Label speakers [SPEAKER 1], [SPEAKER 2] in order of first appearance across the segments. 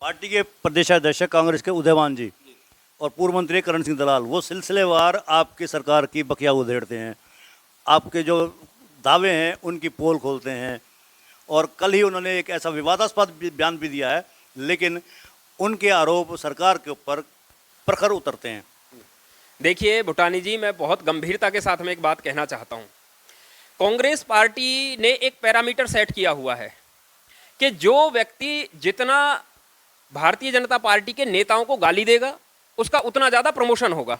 [SPEAKER 1] Party के प्रदेशाध्यक्ष कांग्रेस के उदयभान जी और पूर्व मंत्री करण सिंह दलाल वो सिलसिलेवार आपकी सरकार की बखिया उधेड़ते हैं, आपके जो दावे हैं उनकी पोल खोलते हैं। और कल ही उन्होंने एक ऐसा विवादास्पद बयान भी दिया है, लेकिन उनके आरोप सरकार के ऊपर प्रखर उतरते हैं।
[SPEAKER 2] देखिए भूटानी जी, मैं बहुत गंभीरता के साथ में एक बात कहना चाहता हूँ। कांग्रेस पार्टी ने एक पैरामीटर सेट किया हुआ है कि जो व्यक्ति जितना भारतीय जनता पार्टी के नेताओं को गाली देगा उसका उतना ज़्यादा प्रमोशन होगा।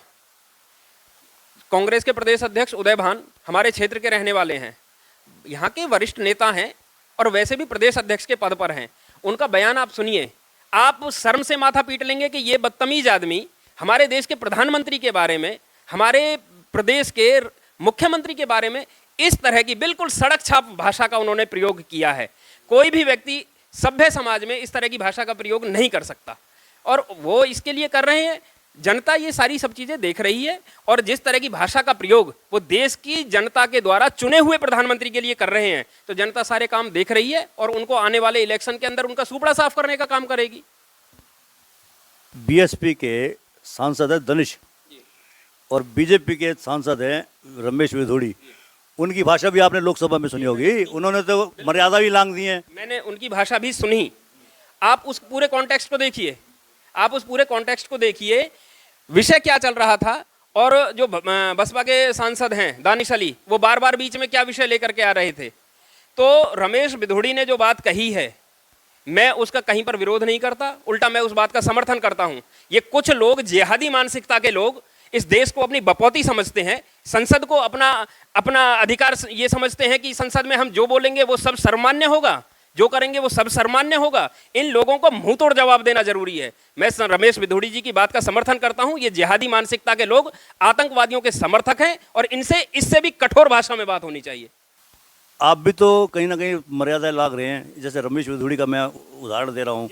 [SPEAKER 2] कांग्रेस के प्रदेश अध्यक्ष उदयभान हमारे क्षेत्र के रहने वाले हैं, यहाँ के वरिष्ठ नेता हैं और वैसे भी प्रदेश अध्यक्ष के पद पर हैं। उनका बयान आप सुनिए, आप शर्म से माथा पीट लेंगे कि ये बदतमीज आदमी हमारे देश के प्रधानमंत्री के बारे में, हमारे प्रदेश के मुख्यमंत्री के बारे में इस तरह की बिल्कुल सड़क छाप भाषा का उन्होंने प्रयोग किया है। कोई भी व्यक्ति सभ्य समाज में इस तरह की भाषा का प्रयोग नहीं कर सकता, और वो इसके लिए कर रहे हैं। जनता ये सारी सब चीज़ें देख रही है, और जिस तरह की भाषा का प्रयोग वो देश की जनता के द्वारा चुने हुए प्रधानमंत्री के लिए कर रहे हैं, तो जनता सारे काम देख रही है और उनको आने वाले इलेक्शन के अंदर उनका सुपड़ा साफ करने का काम करेगी।
[SPEAKER 1] बीएसपी के सांसद है दनिश और बीजेपी के सांसद हैं रमेश विधोड़ी। उनकी भाषा भी आपने लोकसभा में सुनी होगी, उन्होंने तो मर्यादा भी लांघ दी है।
[SPEAKER 2] मैंने उनकी भाषा भी सुनी। आप उस पूरे कॉन्टेक्स्ट को देखिए, आप उस पूरे कॉन्टेक्स्ट को देखिए, विषय क्या चल रहा था। और जो बसपा के सांसद हैं दानिश अली, वो बार बार बीच में क्या विषय लेकर के आ रहे थे। तो रमेश विधोड़ी ने जो बात कही है, मैं उसका कहीं पर विरोध नहीं करता, उल्टा मैं उस बात का समर्थन करता हूं। ये कुछ लोग जिहादी मानसिकता के लोग इस देश को अपनी बपौती समझते हैं, संसद को अपना अधिकार ये समझते हैं कि संसद में हम जो बोलेंगे वो सब सर्वमान्य होगा, जो करेंगे वो सब सर्वमान्य होगा। इन लोगों को मुंह तोड़ जवाब देना जरूरी है। मैं रमेश विधोड़ी जी की बात का समर्थन करता हूं। ये जिहादी मानसिकता के लोग आतंकवादियों के समर्थक हैं और इनसे इससे भी कठोर भाषा में बात होनी चाहिए।
[SPEAKER 1] आप भी तो कहीं ना कहीं मर्यादा लाग रहे हैं। जैसे रमेश विधोड़ी का मैं उदाहरण दे रहा हूँ,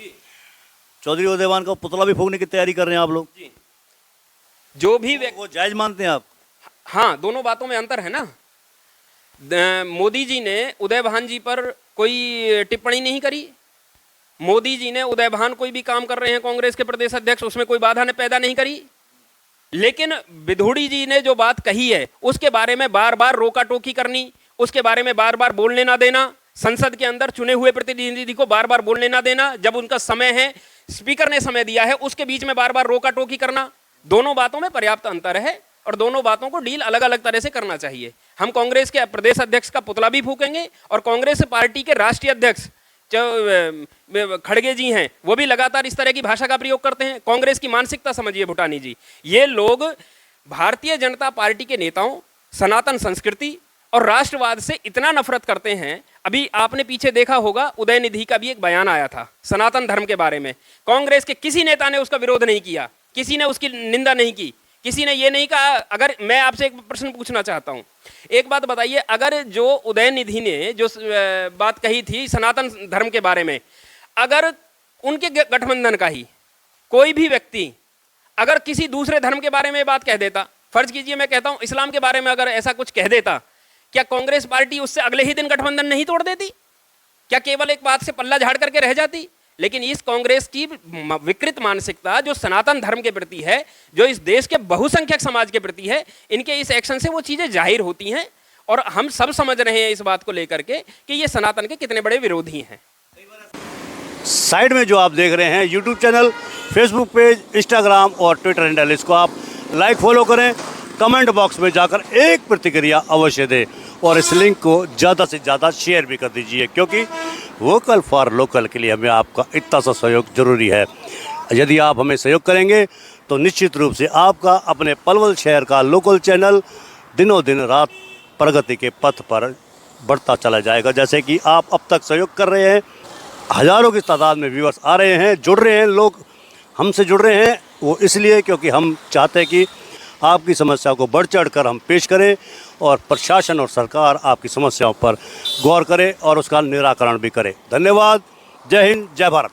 [SPEAKER 1] चौधरी उदयभान का पुतला भी फूंकने की तैयारी कर रहे हैं आप लोग।
[SPEAKER 2] जो भी
[SPEAKER 1] वो जायज मानते हैं आप?
[SPEAKER 2] हाँ, दोनों बातों में अंतर है ना। मोदी जी ने उदयभान जी पर कोई टिप्पणी नहीं करी। मोदी जी ने उदयभान कोई भी काम कर रहे हैं कांग्रेस के प्रदेश अध्यक्ष, उसमें कोई बाधा ने पैदा नहीं करी। लेकिन विधोड़ी जी ने जो बात कही है उसके बारे में बार बार रोका टोकी करनी, उसके बारे में बार बार बोलने ना देना, संसद के अंदर चुने हुए प्रतिनिधि को बार बार बोलने ना देना, जब उनका समय है, स्पीकर ने समय दिया है, उसके बीच में बार बार रोका टोकी करना, दोनों बातों में पर्याप्त अंतर है और दोनों बातों को डील अलग अलग तरह से करना चाहिए। हम कांग्रेस के प्रदेश अध्यक्ष का पुतला भी फूकेंगे और कांग्रेस पार्टी के राष्ट्रीय अध्यक्ष जो खड़गे जी हैं वो भी लगातार इस तरह की भाषा का प्रयोग करते हैं। कांग्रेस की मानसिकता समझिए भूटानी जी, ये लोग भारतीय जनता पार्टी के नेताओं, सनातन संस्कृति और राष्ट्रवाद से इतना नफरत करते हैं। अभी आपने पीछे देखा होगा, उदयनिधि का भी एक बयान आया था सनातन धर्म के बारे में। कांग्रेस के किसी नेता ने उसका विरोध नहीं किया, किसी ने उसकी निंदा नहीं की, किसी ने ये नहीं कहा। अगर मैं आपसे एक प्रश्न पूछना चाहता हूं, एक बात बताइए, अगर जो उदयनिधि ने जो बात कही थी सनातन धर्म के बारे में, अगर उनके गठबंधन का ही कोई भी व्यक्ति अगर किसी दूसरे धर्म के बारे में बात कह देता, फर्ज कीजिए मैं कहता हूं इस्लाम के बारे में अगर ऐसा कुछ कह देता, क्या कांग्रेस पार्टी उससे अगले ही दिन गठबंधन नहीं तोड़ देती? क्या केवल एक बात से पल्ला झाड़ करके रह जाती? लेकिन इस कांग्रेस की विकृत मानसिकता जो सनातन धर्म के प्रति है, जो इस देश के बहुसंख्यक समाज के प्रति है, इनके इस एक्शन से वो चीज़ें जाहिर होती हैं और हम सब समझ रहे हैं इस बात को लेकर के कि ये सनातन के कितने बड़े विरोधी हैं।
[SPEAKER 1] साइड में जो आप देख रहे हैं YouTube channel, Facebook page, Instagram और ट्विटर हैंडल, इसको आप लाइक फॉलो करें, कमेंट बॉक्स में जाकर एक प्रतिक्रिया अवश्य दें और इस लिंक को ज़्यादा से ज़्यादा शेयर भी कर दीजिए, क्योंकि वोकल फॉर लोकल के लिए हमें आपका इतना सा सहयोग जरूरी है। यदि आप हमें सहयोग करेंगे तो निश्चित रूप से आपका अपने पलवल शहर का लोकल चैनल दिनों दिन रात प्रगति के पथ पर बढ़ता चला जाएगा। जैसे कि आप अब तक सहयोग कर रहे हैं, हज़ारों की तादाद में व्यूअर्स आ रहे हैं, जुड़ रहे हैं, लोग हमसे जुड़ रहे हैं। वो इसलिए क्योंकि हम चाहते हैं कि आपकी समस्या को बढ़ चढ़ कर हम पेश करें और प्रशासन और सरकार आपकी समस्याओं पर गौर करे और उसका निराकरण भी करे। धन्यवाद। जय हिंद, जय भारत।